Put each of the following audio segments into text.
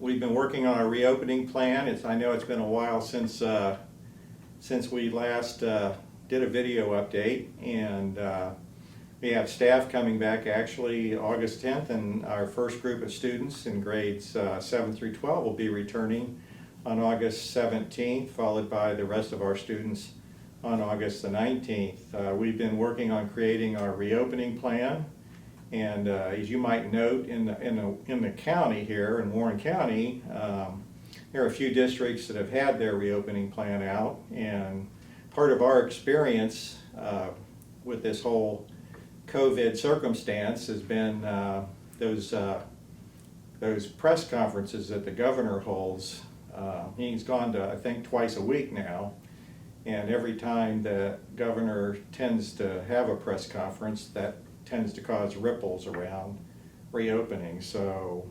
we've been working on our reopening plan. I know it's been a while since we last did a video update, and we have staff coming back actually August 10th, and our first group of students in grades 7 through 12 will be returning on August 17th, followed by the rest of our students on August the 19th. We've been working on creating our reopening plan, and as you might note in the county here, in Warren County, there are a few districts that have had their reopening plan out, and part of our experience with this whole COVID circumstance has been those press conferences that the governor holds. He's gone to, I think, twice a week now, and every time the governor tends to have a press conference, that tends to cause ripples around reopening. So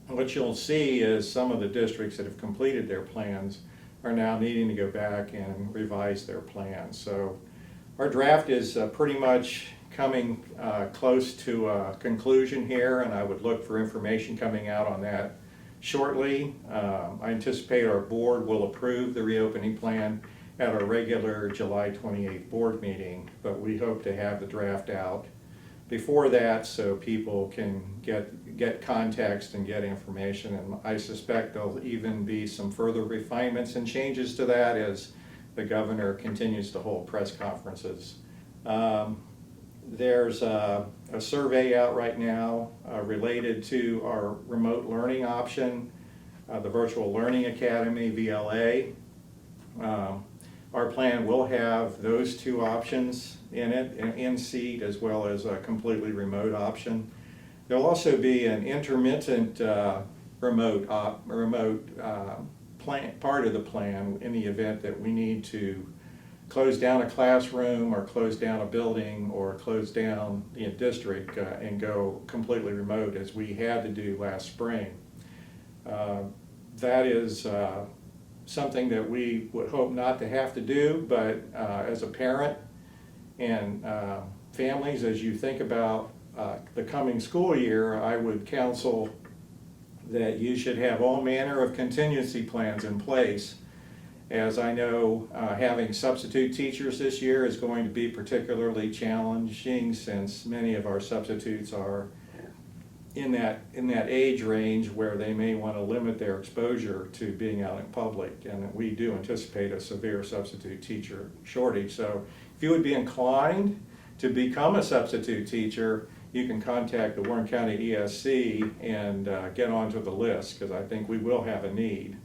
what you'll see is some of the districts that have completed their plans are now needing to go back and revise their plans. So our draft is pretty much coming close to a conclusion here, and I would look for information coming out on that shortly. I anticipate our board will approve the reopening plan at our regular July 28th board meeting, but we hope to have the draft out before that so people can get context and get information. And I suspect there'll even be some further refinements and changes to that as the governor continues to hold press conferences. There's a survey out right now related to our remote learning option, the Virtual Learning Academy, VLA. Our plan will have those two options in it, an in-seat as well as a completely remote option. There'll also be an intermittent remote plan, part of the plan in the event that we need to close down a classroom or close down a building or close down the district and go completely remote, as we had to do last spring. That is something that we would hope not to have to do, but as a parent and families, as you think about the coming school year, I would counsel that you should have all manner of contingency plans in place, as I know having substitute teachers this year is going to be particularly challenging, since many of our substitutes are in that age range where they may want to limit their exposure to being out in public, and we do anticipate a severe substitute teacher shortage. So if you would be inclined to become a substitute teacher, you can contact the Warren County ESC and get onto the list, because I think we will have a need.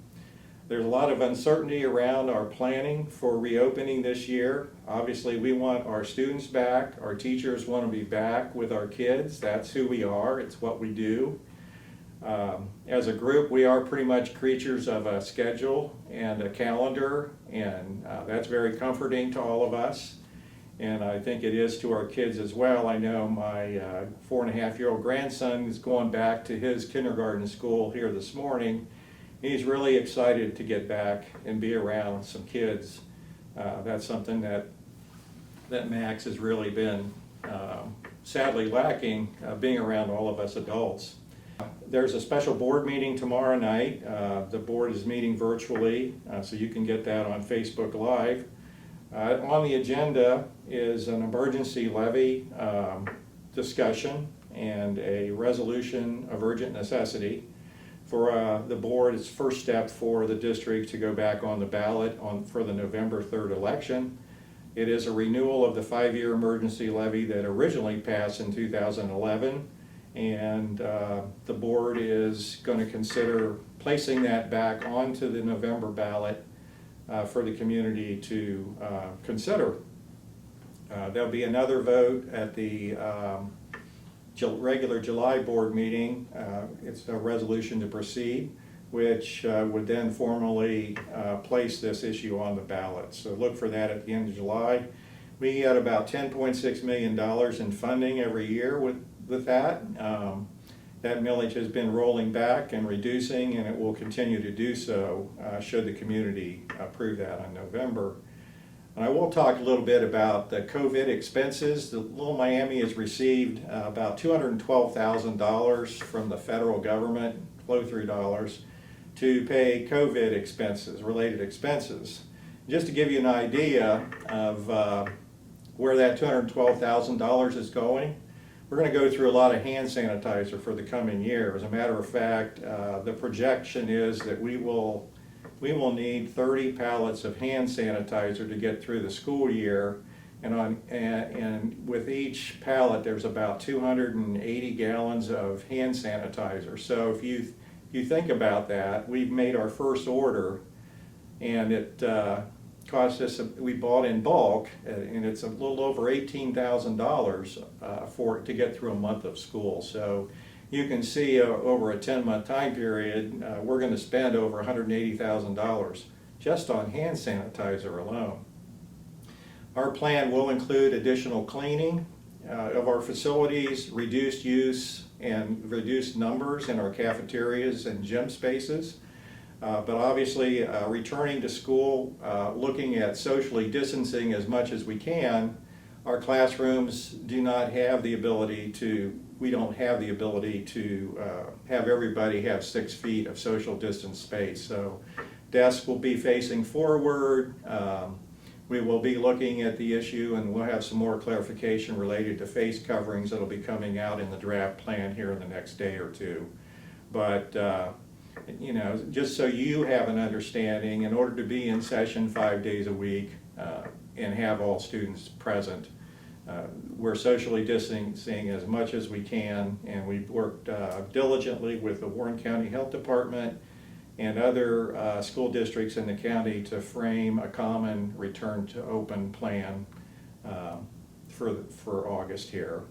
There's a lot of uncertainty around our planning for reopening this year. Obviously, we want our students back. Our teachers want to be back with our kids. That's who we are. It's what we do. As a group, we are pretty much creatures of a schedule and a calendar, and that's very comforting to all of us. And I think it is to our kids as well. I know my 4.5-year-old grandson is going back to his kindergarten school here this morning. He's really excited to get back and be around some kids. That's something that Max has really been sadly lacking, being around all of us adults. There's a special board meeting tomorrow night. The board is meeting virtually, so you can get that on Facebook Live. On the agenda is an emergency levy discussion and a resolution of urgent necessity. For the board, it's first step for the district to go back on the ballot for the November 3rd election. It is a renewal of the 5-year emergency levy that originally passed in 2011, and the board is going to consider placing that back onto the November ballot for the community to consider. There'll be another vote at the regular July board meeting. It's a resolution to proceed, which would then formally place this issue on the ballot. So look for that at the end of July. We get about $10.6 million in funding every year with that. That millage has been rolling back and reducing, and it will continue to do so should the community approve that in November. And I will talk a little bit about the COVID expenses. The Little Miami has received about $212,000 from the federal government flow-through dollars, to pay COVID expenses, related expenses. Just to give you an idea of where that $212,000 is going, we're going to go through a lot of hand sanitizer for the coming year. As a matter of fact, the projection is that we will need 30 pallets of hand sanitizer to get through the school year, and with each pallet there's about 280 gallons of hand sanitizer. So if you think about that, we've made our first order, and it cost us, we bought in bulk, and it's a little over $18,000 to get through a month of school. So you can see over a 10-month time period, we're going to spend over $180,000 just on hand sanitizer alone. Our plan will include additional cleaning of our facilities, reduced use and reduced numbers in our cafeterias and gym spaces. But obviously, returning to school, looking at socially distancing as much as we can. Our classrooms do not have the ability to, we don't have the ability to have everybody have 6 feet of social distance space. So desks will be facing forward. We will be looking at the issue, and we'll have some more clarification related to face coverings that'll be coming out in the draft plan here in the next day or two. But you know, just so you have an understanding, in order to be in session 5 days a week and have all students present, we're socially distancing as much as we can, and we've worked diligently with the Warren County Health Department and other school districts in the county to frame a common return to open plan for August here.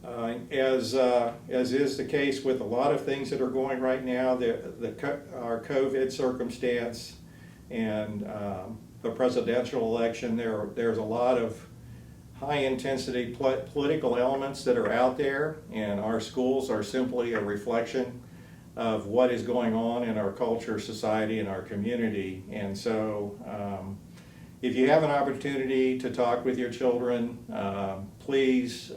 As is the case with a lot of things that are going right now, our COVID circumstance and the presidential election, there's a lot of high-intensity political elements that are out there, and our schools are simply a reflection of what is going on in our culture, society, and our community. And so if you have an opportunity to talk with your children, please,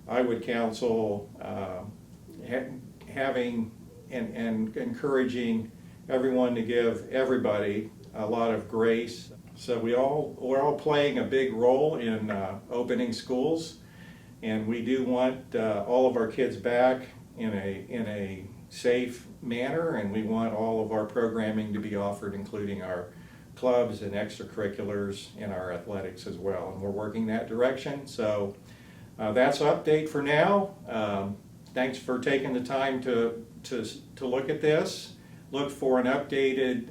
I would counsel having and encouraging everyone to give everybody a lot of grace. So we're all playing a big role in opening schools, and we do want all of our kids back in a safe manner, and we want all of our programming to be offered, including our clubs and extracurriculars and our athletics as well, and we're working that direction. So that's an update for now. Thanks for taking the time to look at this. Look for an updated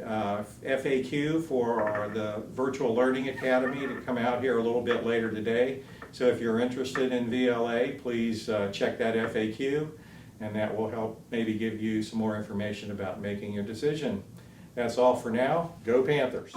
FAQ for the Virtual Learning Academy to come out here a little bit later today. So if you're interested in VLA, please check that FAQ, and that will help maybe give you some more information about making your decision. That's all for now. Go Panthers!